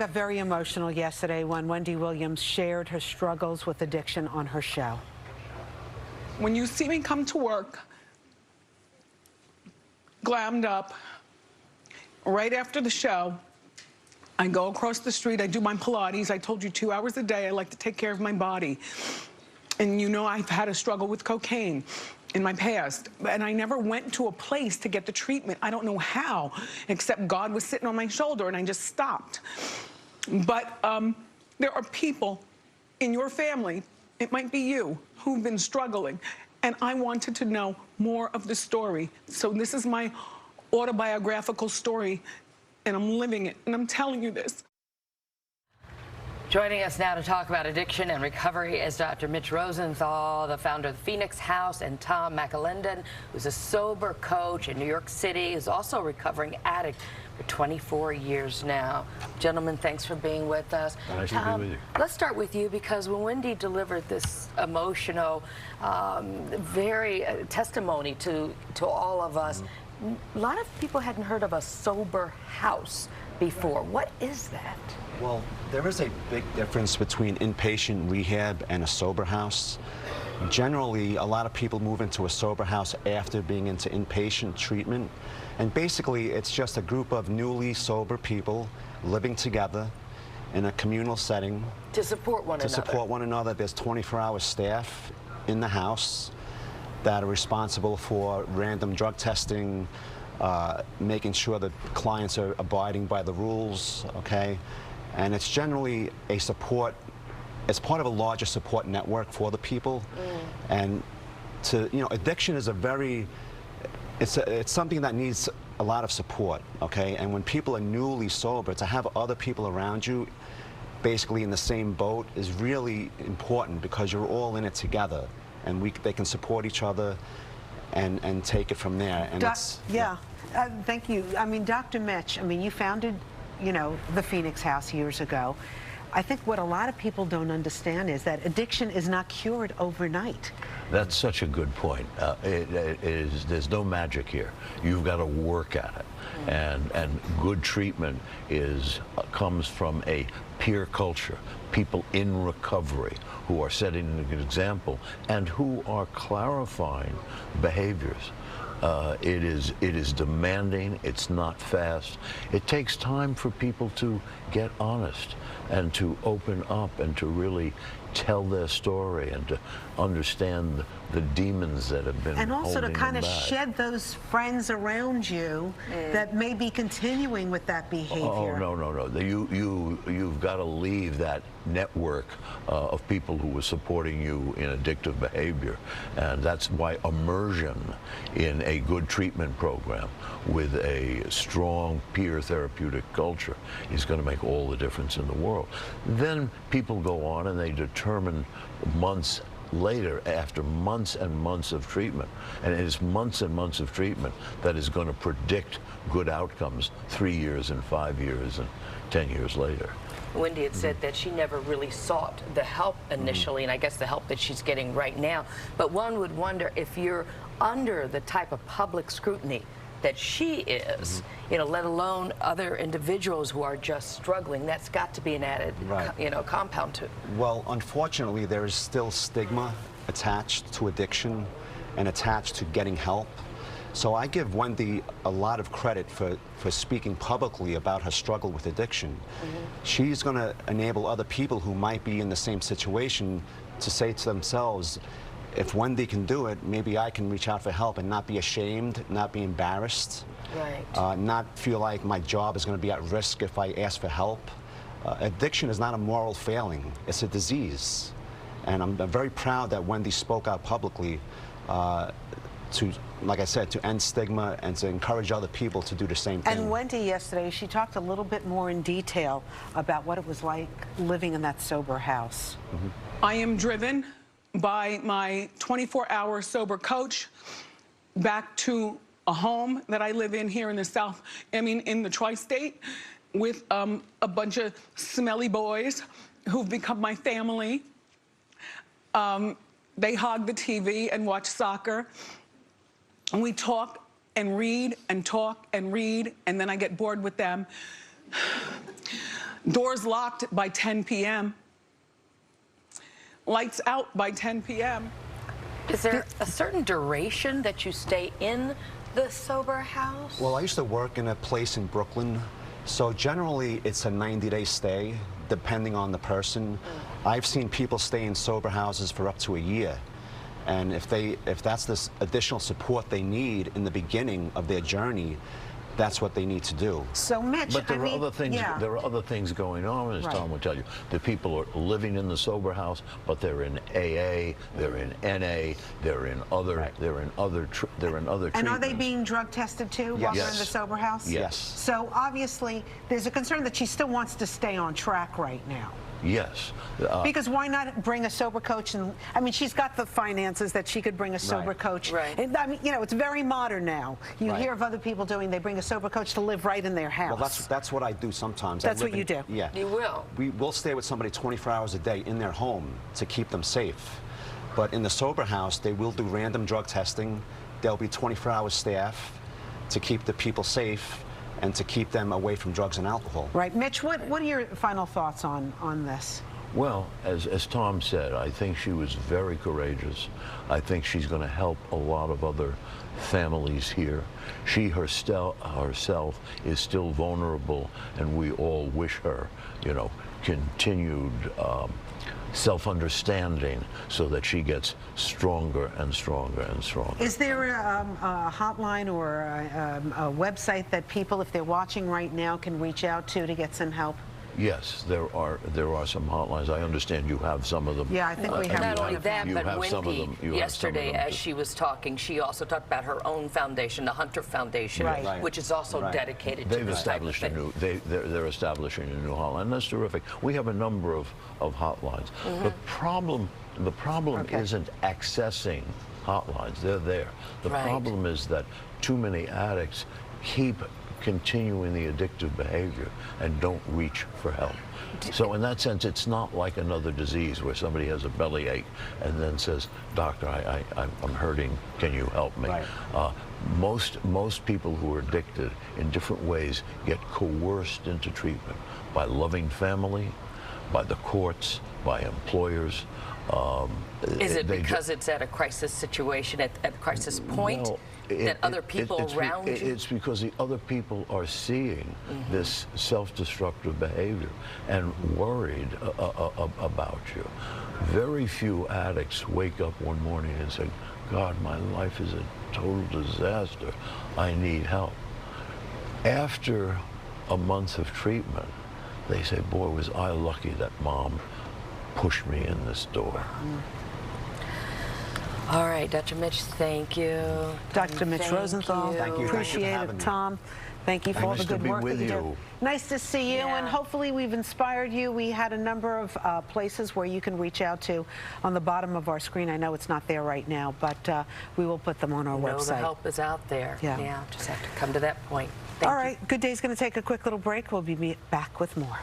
Got very emotional yesterday when Wendy Williams shared her struggles with addiction on her show. When you see me come to work, glammed up, right after the show, I go across the street, I do my Pilates. I told you 2 hours a day, I like to take care of my body. And you know I've had a struggle with cocaine in my past, and I never went to a place to get the treatment. I don't know how, except God was sitting on my shoulder and I just stopped. But there are people in your family, it might be you, who've been struggling, and I wanted to know more of the story. So this is my autobiographical story, and I'm living it, and I'm telling you this. Joining us now to talk about addiction and recovery is Dr. Mitch Rosenthal, the founder of the Phoenix House, and Tom McAlinden, who's a sober coach in New York City, who's also a recovering addict for 24 years now. Gentlemen, thanks for being with us. Nice to be with you. Let's start with you, because when Wendy delivered this emotional, very testimony to all of us, a lot of people hadn't heard of a sober house before. What is that? Well, there is a big difference between inpatient rehab and a sober house. Generally, a lot of people move into a sober house after being into inpatient treatment. And basically, it's just a group of newly sober people living together in a communal setting. To support one another. To support one another. There's 24-hour staff in the house that are responsible for random drug testing, making sure that clients are abiding by the rules, okay? And it's generally a support, it's part of a larger support network for the people. And addiction is a very, it's something that needs a lot of support, okay? And when people are newly sober, to have other people around you basically in the same boat is really important, because you're all in it together, and they can support each other and take it from there. And thank you. I mean, Dr. Mitch, I mean, you founded, the Phoenix House years ago. I think what a lot of people don't understand is that addiction is not cured overnight. That's such a good point. There's no magic here. You've got to work at it. And good treatment comes from a peer culture, people in recovery who are setting an example and who are clarifying behaviors. It is demanding, it's not fast. It takes time for people to get honest and to open up and to really tell their story and to understand the demons that have been and also to kind of back. Shed those friends around you that may be continuing with that behavior. Oh, no. You've got to leave that network of people who were supporting you in addictive behavior. And that's why immersion in a good treatment program with a strong peer therapeutic culture is going to make all the difference in the world. Then people go on and they determine months later, after months and months of treatment, and it is months and months of treatment that is going to predict good outcomes 3 years and 5 years and 10 years later. Wendy had said that she never really sought the help initially, and I guess the help that she's getting right now. But one would wonder if you're under the type of public scrutiny that she is, let alone other individuals who are just struggling. That's got to be an added, compound to it. Well, unfortunately, there is still stigma attached to addiction and attached to getting help. So I give Wendy a lot of credit for speaking publicly about her struggle with addiction. She's going to enable other people who might be in the same situation to say to themselves, if Wendy can do it, maybe I can reach out for help and not be ashamed, not be embarrassed, not feel like my job is going to be at risk if I ask for help. Addiction is not a moral failing, it's a disease. And I'm very proud that Wendy spoke out publicly to, like I said, to end stigma and to encourage other people to do the same thing. And Wendy yesterday, she talked a little bit more in detail about what it was like living in that sober house. I am driven by my 24-hour sober coach back to a home that I live in here in the in the tri-state, with a bunch of smelly boys who've become my family. They hog the TV and watch soccer, and we talk and read and talk and read, and then I get bored with them. Doors locked by 10 p.m. Lights out by 10 p.m. Is there a certain duration that you stay in the sober house? Well, I used to work in a place in Brooklyn, so generally it's a 90-day stay, depending on the person. I've seen people stay in sober houses for up to a year. And if that's this additional support they need in the beginning of their journey, that's what they need to do. So, Mitch, But there I are mean, other things. yeah. There are other things going on, as Right. Tom will tell you. The people are living in the sober house, but they're in AA, they're in NA, they're in other, Right. they're in other treatments. And are they being drug tested too while they're in the Yes. sober house? Yes. So obviously, there's a concern that she still wants to stay on track right now. Yes. Because why not bring a sober coach? And I mean, she's got the finances that she could bring a sober Right. coach. Right. And I mean, you know, it's very modern now. You Right. hear of other people doing, they bring a sober coach to live right in their house. Well, that's what I do sometimes. That's I live what you do? Yeah. You will? We'll stay with somebody 24 hours a day in their home to keep them safe. But in the sober house, they will do random drug testing. There'll be 24-hour staff to keep the people safe and to keep them away from drugs and alcohol. Right. Mitch, what are your final thoughts on this? Well, as Tom said, I think she was very courageous. I think she's going to help a lot of other families here. She herself is still vulnerable, and we all wish her, you know, continued self-understanding so that she gets stronger and stronger and stronger. Is there a hotline or a website that people, if they're watching right now, can reach out to get some help? Yes, there are some hotlines. I understand you have some of them. Yeah, I think we have Not one only of that, You but have some of Wendy, them. You have some of yesterday, them, as too. she was talking, she also talked about her own foundation, the Hunter Foundation, Right. Right. which is also Right. dedicated to They've this type of established a thing. new. They're establishing a new hotline. And that's terrific. We have a number of hotlines. The problem Okay. isn't accessing hotlines. They're there. The Right. problem is that too many addicts keep continuing the addictive behavior and don't reach for help. So in that sense, it's not like another disease where somebody has a bellyache and then says, "Doctor, I'm hurting. Can you help me?" Right. Most people who are addicted in different ways get coerced into treatment by loving family, by the courts, by employers. Is it they ju- because it's at a crisis situation, at a crisis point, Well, that other people around you? It's because the other people are seeing this self-destructive behavior and worried about you. Very few addicts wake up one morning and say, "God, my life is a total disaster. I need help." After a month of treatment, they say, "Boy, was I lucky that Mom pushed me in this door." All right, Dr. Mitch, thank you. Dr. Mitch Thank Rosenthal, you. Thank you. appreciate having it. me. Tom, thank you for all Nice the to good be work with that you do. you. Nice to see you, Yeah. and hopefully we've inspired you. We had a number of places where you can reach out to on the bottom of our screen. I know it's not there right now, but we will put them on our You know website. the help is out there. Yeah. Just have to come to that point. Thank All you. right, Good Day's going to take a quick little break. We'll be back with more.